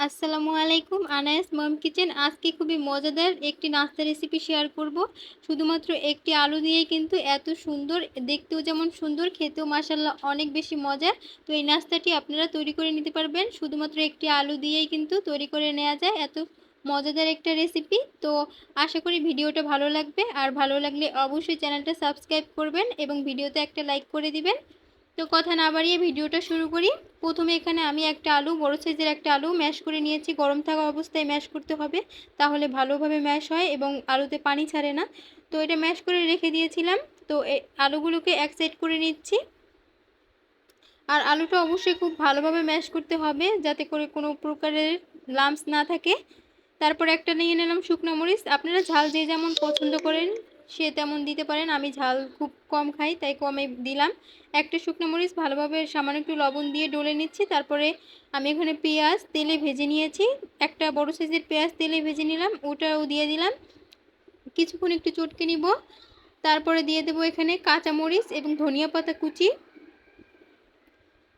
আসসালামু আলাইকুম, আনায়াস মম কিচেন। আজকে খুবই মজাদার একটি নাস্তা রেসিপি শেয়ার করব। শুধুমাত্র একটি আলু দিয়েই কিন্তু এত সুন্দর, দেখতেও যেমন সুন্দর, খেতেও মাশাআল্লাহ অনেক বেশি মজার। তো এই নাস্তাটি আপনারা তৈরি করে নিতে পারবেন। শুধুমাত্র একটি আলু দিয়েই কিন্তু তৈরি করে নেওয়া যায় এত মজাদার একটা রেসিপি। তো আশা করি ভিডিওটা ভালো লাগবে, আর ভালো লাগলে অবশ্যই চ্যানেলটা সাবস্ক্রাইব করবেন এবং ভিডিওতে একটা লাইক করে দিবেন। তো কথা না বাড়িয়ে ভিডিওটা শুরু করি। প্রথমে এখানে আমি একটা আলু, বড় সাইজের একটা আলু ম্যাশ করে নিয়েছি। গরম থাকা অবস্থায় ম্যাশ করতে হবে, তাহলে ভালোভাবে ম্যাশ হয় এবং আলুতে পানি ছাড়ে না। তো এটা ম্যাশ করে রেখে দিয়েছিলাম। তো এই আলুগুলোকে এক সাইড করে নিচ্ছি। আর আলুটা অবশ্যই খুব ভালোভাবে ম্যাশ করতে হবে, যাতে করে কোনো প্রকারের লাম্পস না থাকে। তারপর একটা নিয়ে নিলাম শুকনো মরিচ। আপনারা ঝাল যে যেমন পছন্দ করেন সে তেমন দিতে পারেন। আমি ঝাল খুব কম খাই, তাই কমে দিলাম। একটা শুকনো মরিচ ভালোভাবে সামান্য একটু লবণ দিয়ে ডলে নিচ্ছি। তারপরে আমি এখানে পেঁয়াজ তেলে ভেজে নিয়েছি। একটা বড় সাইজের পেঁয়াজ তেলে ভেজে নিলাম, ওটাও দিয়ে দিলাম। কিছুক্ষণ একটু চটকে নিব। তারপরে দিয়ে দেবো এখানে কাঁচামরিচ এবং ধনিয়া পাতা কুচি।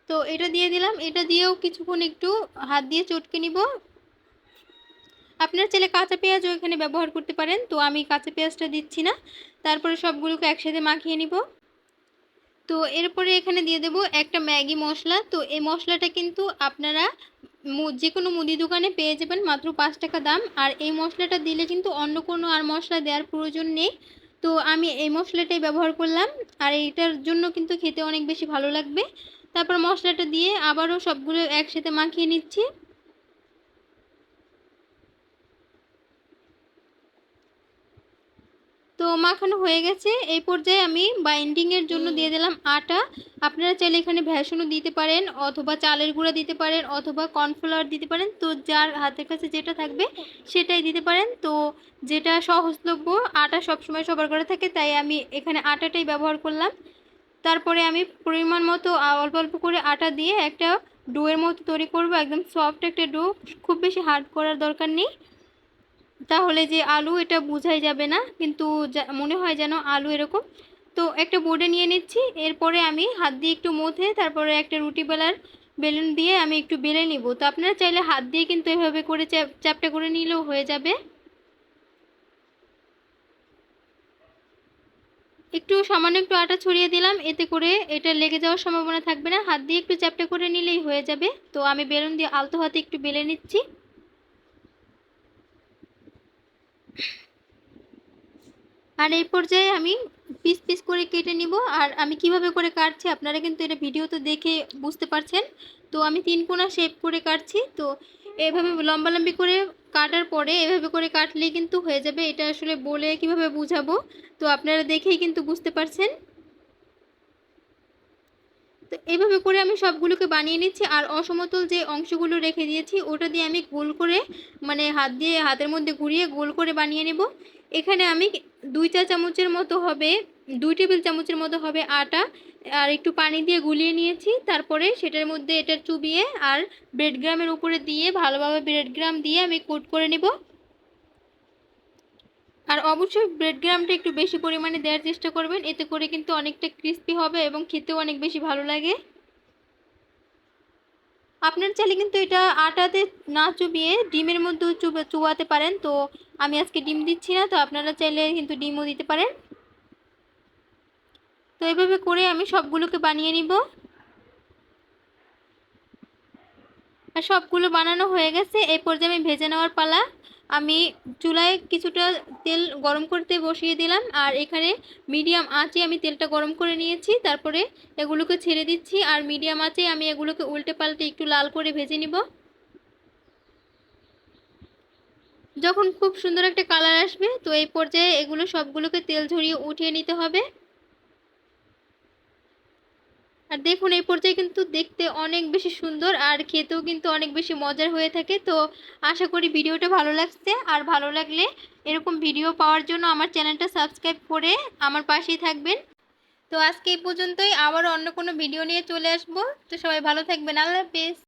তো এটা দিয়ে দিলাম। এটা দিয়েও কিছুক্ষণ একটু হাত দিয়ে চটকে নিব। আপনারা চাইলে কাঁচা পেঁয়াজও এখানে ব্যবহার করতে পারেন, তো আমি কাঁচা পেঁয়াজটা দিচ্ছি না। তারপরে সবগুলোকে একসাথে মাখিয়ে নিব। তো এরপরে এখানে দিয়ে দেব একটা ম্যাগি মশলা। তো এই মশলাটা কিন্তু আপনারা যে কোনো মুদি দোকানে পেয়ে যাবেন, মাত্র 5 টাকা দাম। আর এই মশলাটা দিলে কিন্তু অন্য কোনো আর মশলা দেওয়ার প্রয়োজন নেই। তো আমি এই মশলাটাই ব্যবহার করলাম, আর এইটার জন্য কিন্তু খেতে অনেক বেশি ভালো লাগবে। তারপর মশলাটা দিয়ে আবারও সবগুলো একসাথে মাখিয়ে নিচ্ছি। তো মাখানো হয়ে গেছে। এই পর্যায়ে আমি বাইন্ডিংয়ের জন্য দিয়ে দিলাম আটা। আপনারা চাইলে এখানে ভেষনও দিতে পারেন, অথবা চালের গুঁড়া দিতে পারেন, অথবা কর্নফ্লাওয়ার দিতে পারেন। তো যার হাতের কাছে যেটা থাকবে সেটাই দিতে পারেন। তো যেটা সহজলভ্য, আটা সবসময় সবার ঘরে থাকে, তাই আমি এখানে আটাটাই ব্যবহার করলাম। তারপরে আমি পরিমাণ মতো অল্প অল্প করে আটা দিয়ে একটা ডোয়ের মতো তৈরি করব, একদম সফট একটা ডো। খুব বেশি হার্ড করার দরকার নেই, তাহলে যে আলু এটা বোঝাই যাবে না, কিন্তু মনে হয় যেন আলু এরকম। তো একটা বোর্ডে নিয়ে নিচ্ছি। এরপরে আমি হাত দিয়ে একটু মথে তারপরে একটা রুটি বেলার বেলুন দিয়ে আমি একটু বেলে নিব। তো আপনারা চাইলে হাত দিয়ে কিন্তু এভাবে করে চ্যাপটা করে নিলেও হয়ে যাবে। একটু সামান্য একটু আটা ছড়িয়ে দিলাম, এতে করে এটা লেগে যাওয়ার সম্ভাবনা থাকবে না। হাত দিয়ে একটু চ্যাপটা করে নিলেই হয়ে যাবে। তো আমি বেলুন দিয়ে আলতো হাতে একটু বেলে নিচ্ছি। আর এই পর্যায়ে আমি পিস পিস করে কেটে নিব। আর আমি কিভাবে করে কাটছি আপনারা কিন্তু এটা ভিডিওতে দেখে বুঝতে পারছেন। তো আমি 3 কোণা শেপ করে কাটছি। তো এভাবে লম্বালম্বি করে কাটার পরে এভাবে করে কাটলেই কিন্তু হয়ে যাবে। এটা আসলে বলে কিভাবে বুঝাবো, তো আপনারা দেখেই কিন্তু বুঝতে পারছেন। তো এইভাবে করে আমি সবগুলোকে বানিয়ে নিচ্ছি। আর অসমতল যে অংশগুলো রেখে দিয়েছি ওটা দিয়ে আমি গোল করে, মানে হাত দিয়ে হাতের মধ্যে ঘুরিয়ে গোল করে বানিয়ে নেব। এখানে আমি 2 চা চামচের মতো হবে, 2 টেবিল চামচের মতো হবে আটা আর একটু পানি দিয়ে গুলিয়ে নিয়েছি। তারপরে সেটার মধ্যে এটা চুবিয়ে আর ব্রেড গ্রামের উপরে দিয়ে ভালোভাবে ব্রেড গ্রাম দিয়ে আমি কোট করে নেব। আর অবশ্যই ব্রেড গ্রামটা একটু বেশি পরিমাণে দেওয়ার চেষ্টা করবেন, এতে করে কিন্তু অনেকটা ক্রিস্পি হবে এবং খেতেও অনেক বেশি ভালো লাগে। আপনার চাইলে কিন্তু এটা আটাতে না চুবিয়ে ডিমের মধ্যেও চুবাতে পারেন। তো আমি আজকে ডিম দিচ্ছি না, তো আপনারা চাইলে কিন্তু ডিমও দিতে পারেন। তো এভাবে করে আমি সবগুলোকে বানিয়ে নিব। আর সবগুলো বানানো হয়ে গেছে। এই পর্যায়ে আমি ভেজে নেওয়ার পালা। আমি চুলায় কিছুটা তেল গরম করতে বসিয়ে দিলাম, আর এখানে মিডিয়াম আঁচে আমি তেলটা গরম করে নিয়েছি। তারপরে এগুলোকে ছেড়ে দিচ্ছি, আর মিডিয়াম আঁচে আমি এগুলোকে উল্টে পাল্টে একটু লাল করে ভেজে নিব। যখন খুব সুন্দর একটা কালার আসবে, তো এই পর্যায়ে এগুলো সবগুলোকে তেল ঝরিয়ে উঠিয়ে নিতে হবে। আর দেখুন এই পর্যায়ে কিন্তু দেখতে অনেক বেশি সুন্দর, আর খেতেও কিন্তু অনেক বেশি মজার হয়ে থাকে। তো আশা করি ভিডিওটা ভালো লাগছে। আর ভালো লাগলে এরকম ভিডিও পাওয়ার জন্য আমার চ্যানেলটা সাবস্ক্রাইব করে আমার পাশেই থাকবেন। তো আজকে এই পর্যন্তই, আবারও অন্য কোনো ভিডিও নিয়ে চলে আসবো। তো সবাই ভালো থাকবেন। আল্লাহ হাফেজ।